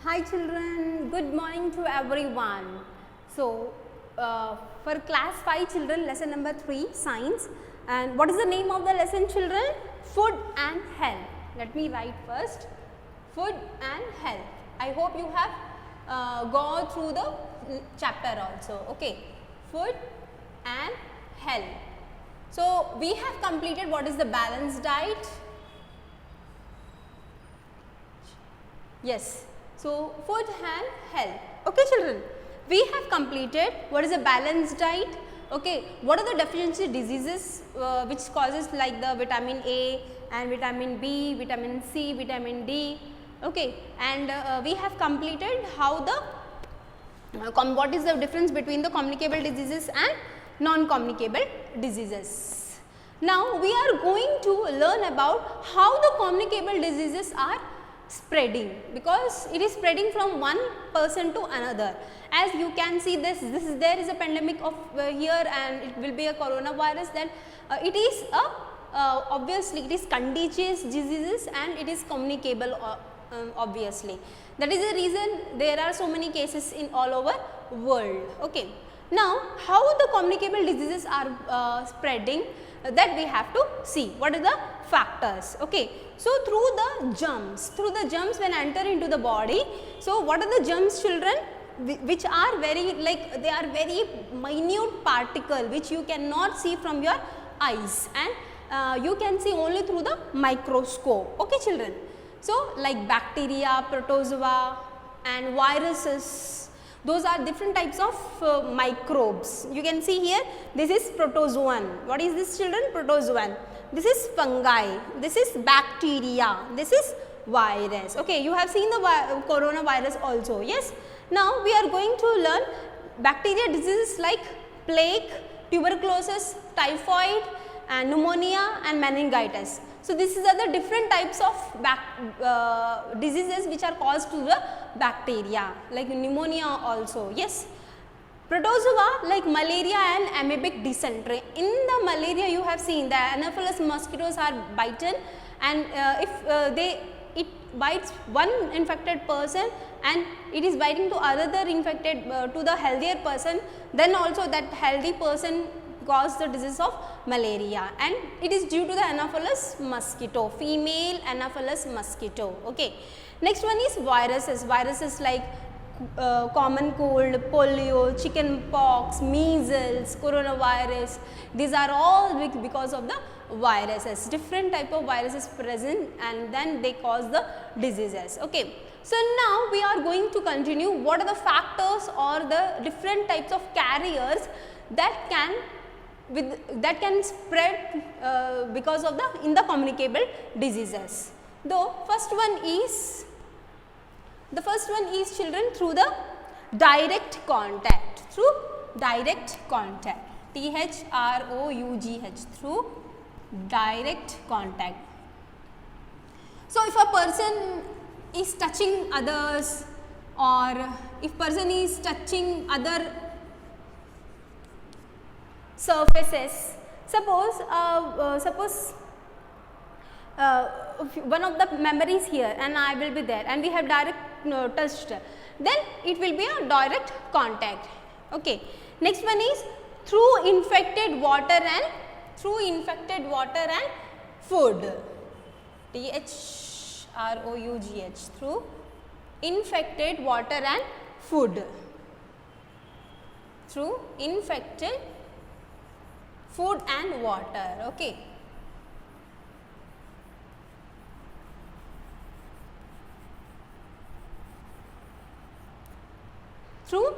Hi children, good morning to everyone. So, for class 5 children, lesson number 3, science. And what is the name of the lesson children? Food and health. Let me write first, food and health. I hope you have gone through the chapter also, okay. Food and health. So, we have completed what is the balanced diet. Yes. So, food and health. Okay children, we have completed what is a balanced diet. Okay, what are the deficiency diseases which causes like the vitamin A and vitamin B, vitamin C, vitamin D. Okay, and we have completed how the what is the difference between the communicable diseases and non-communicable diseases. Now, we are going to learn about how the communicable diseases are spreading, because it is spreading from one person to another. As you can see there is a pandemic of here, and it will be a coronavirus. Then it is obviously it is contagious diseases and it is communicable obviously. That is the reason there are so many cases in all over world. Okay. Now, how the communicable diseases are spreading, that we have to see. What are the factors? Okay. So, through the germs when enter into the body. So, what are the germs children? Which are very they are very minute particle which you cannot see from your eyes, and you can see only through the microscope. Okay children. So, like bacteria, protozoa and viruses, those are different types of microbes. You can see here, this is protozoan. What is this children? Protozoan. This is fungi, this is bacteria, this is virus. Okay, you have seen the coronavirus also. Yes. Now, we are going to learn bacteria diseases like plague, tuberculosis, typhoid and pneumonia and meningitis. So, these are the different types of diseases which are caused to the bacteria, like pneumonia also. Yes. Protozoa like malaria and amoebic dysentery. In the malaria, you have seen the Anopheles mosquitoes are bitten, and if it bites one infected person and it is biting to another infected to the healthier person, then also that healthy person cause the disease of malaria, and it is due to the Anopheles mosquito, female Anopheles mosquito. Okay. Next one is viruses. Viruses like common cold, polio, chicken pox, measles, coronavirus. These are all because of the viruses. Different type of viruses present, and then they cause the diseases. Okay. So, now we are going to continue what are the factors or the different types of carriers that can spread because of the communicable diseases. Though the first one is children through the direct contact, THROUGH, through direct contact. So, if a person is touching others, or if person is touching other surfaces, suppose one of the member is here and I will be there, and we have direct touched, then it will be a direct contact. Okay. Next one is through infected water and food, THROUGH, through infected water and food, through infected food and water. Okay. Through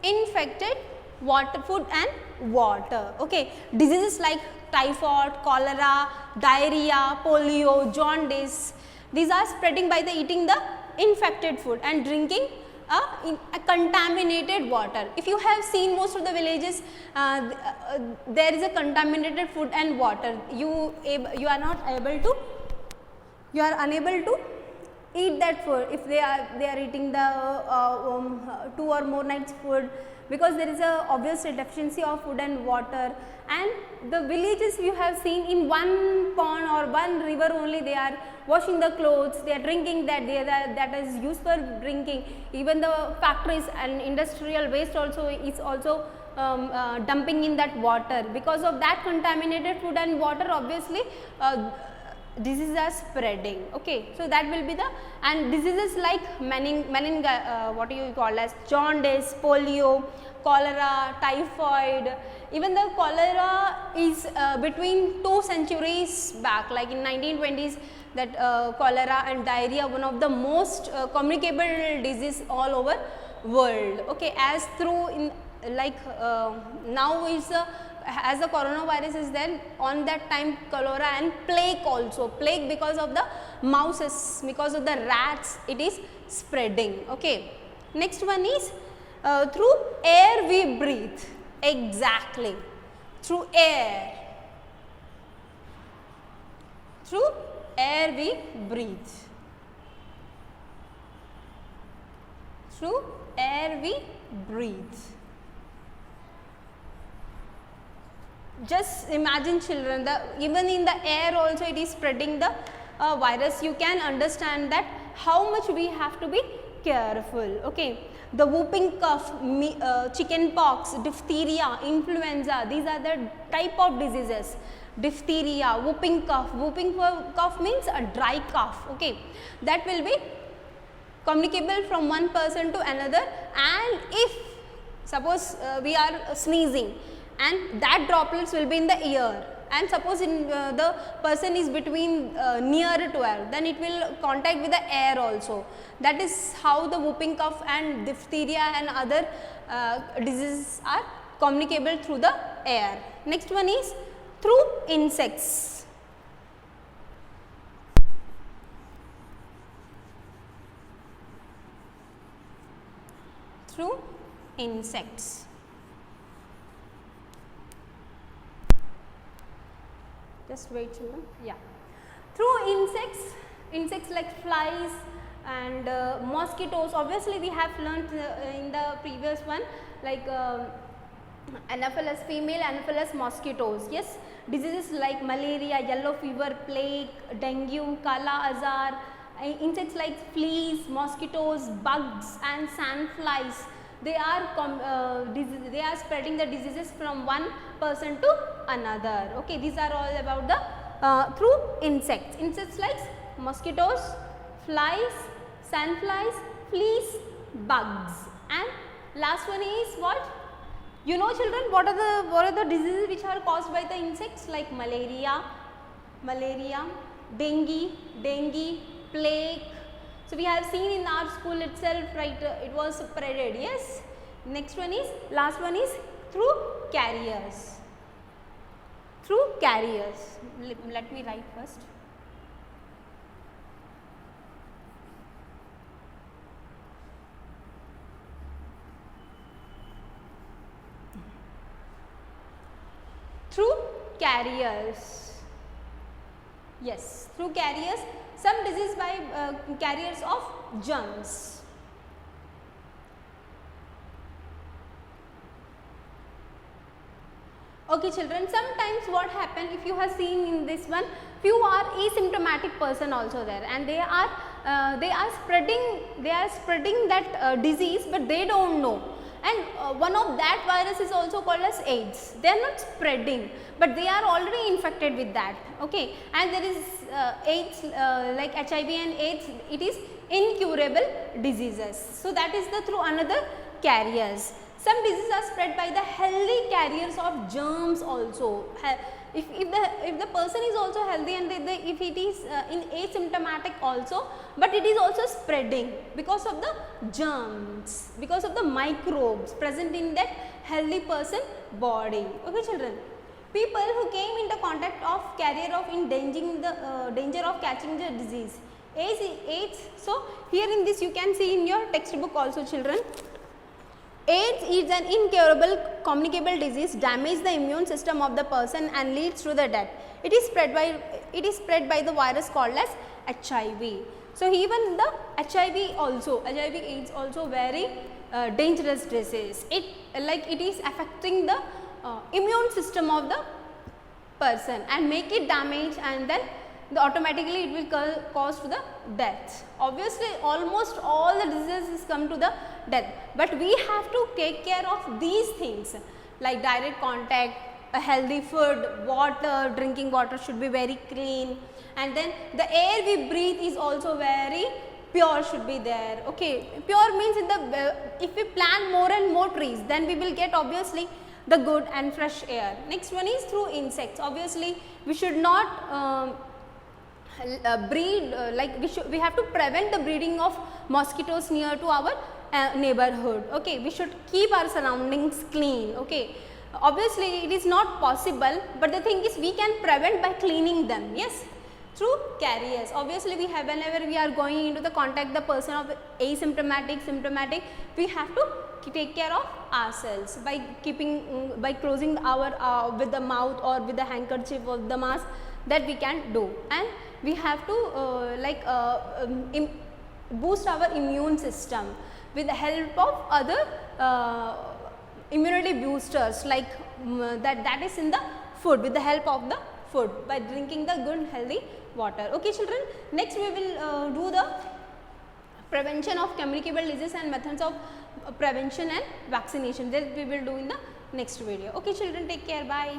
infected water, food and water. Okay. Diseases like typhoid, cholera, diarrhea, polio, jaundice, these are spreading by the eating the infected food and drinking a contaminated water. If you have seen most of the villages, there is a contaminated food and water. You are unable to eat that food if they are eating the 2 or more nights food, because there is a obvious deficiency of food and water. And the villages you have seen, in one pond or one river only they are washing the clothes, they are drinking that is used for drinking. Even the factories and industrial waste also is also dumping in that water. Because of that contaminated food and water, obviously diseases are spreading. Okay, so that will be the, and diseases like what you call as jaundice, polio, cholera, typhoid. Even the cholera is between 2 centuries back, like in 1920s, that cholera and diarrhea, one of the most communicable disease all over world. Okay, as through in like now is as the coronavirus is there, on that time cholera and plague also, plague because of the mouses, because of the rats it is spreading. Okay. Next one is through air we breathe. Exactly, through air, through air we breathe, through air we breathe. Just imagine children, even in the air also it is spreading the virus. You can understand that how much we have to be careful. Okay. The whooping cough, chicken pox, diphtheria, influenza, these are the type of diseases. Diphtheria, whooping cough means a dry cough. Okay. That will be communicable from one person to another, and if suppose we are sneezing and that droplets will be in the ear, and suppose in the person is between near to air, then it will contact with the air also. That is how the whooping cough and diphtheria and other diseases are communicable through the air. Next one is through insects. Through insects. Just wait children. Yeah. Through insects like flies and mosquitoes. Obviously we have learnt in the previous one, like Anopheles, female Anopheles mosquitoes. Yes, diseases like malaria, yellow fever, plague, dengue, kala azar, insects like fleas, mosquitoes, bugs and sandflies. They are spreading the diseases from one person to another. Okay, these are all about the through insects. Insects like mosquitoes, flies, sandflies, fleas, bugs. And last one is what? You know children, what are the diseases which are caused by the insects, like malaria, dengue, plague. So we have seen in our school itself, right, it was spreaded. Yes. Next one is, last one is through carriers. Through carriers. Let me write first. Through carriers. Yes, through carriers. Some disease by carriers of germs. Okay children, sometimes what happen, if you have seen in this one, few are asymptomatic person also there, and they are spreading that disease, but they don't know. And one of that virus is also called as AIDS. They are not spreading, but they are already infected with that. Okay, and there is AIDS like HIV and AIDS. It is incurable diseases. So that is the through another carriers. Some diseases are spread by the healthy carriers of germs also. If the person is also healthy, and if it is in asymptomatic also, but it is also spreading because of the germs, because of the microbes present in that healthy person body. Okay children, people who came into contact of carrier of in danger of catching the disease AIDS. So here in this you can see in your textbook also children. AIDS is an incurable communicable disease, damages the immune system of the person and leads to the death. It is spread by the virus called as HIV. So even the HIV also, HIV AIDS also very dangerous disease. It is affecting the immune system of the person and make it damage, and then automatically it will cause to the death. Obviously almost all the diseases come to the death, but we have to take care of these things like direct contact, a healthy food, water, drinking water should be very clean, and then the air we breathe is also very pure should be there. Okay, pure means in the if we plant more and more trees, then we will get obviously the good and fresh air. Next one is through insects. Obviously we should not breed we have to prevent the breeding of mosquitoes near to our neighborhood. Okay, we should keep our surroundings clean. Okay, obviously it is not possible, but the thing is we can prevent by cleaning them. Yes, through carriers. Obviously we have, whenever we are going into the contact the person of asymptomatic, symptomatic, we have to take care of ourselves by keeping by closing our with the mouth or with the handkerchief or the mask, that we can do. And we have to boost our immune system with the help of other immunity boosters, like that is in the food, with the help of the food, by drinking the good healthy water. Okay children, next we will do the prevention of communicable disease and methods of prevention and vaccination, that we will do in the next video. Okay children, take care, bye.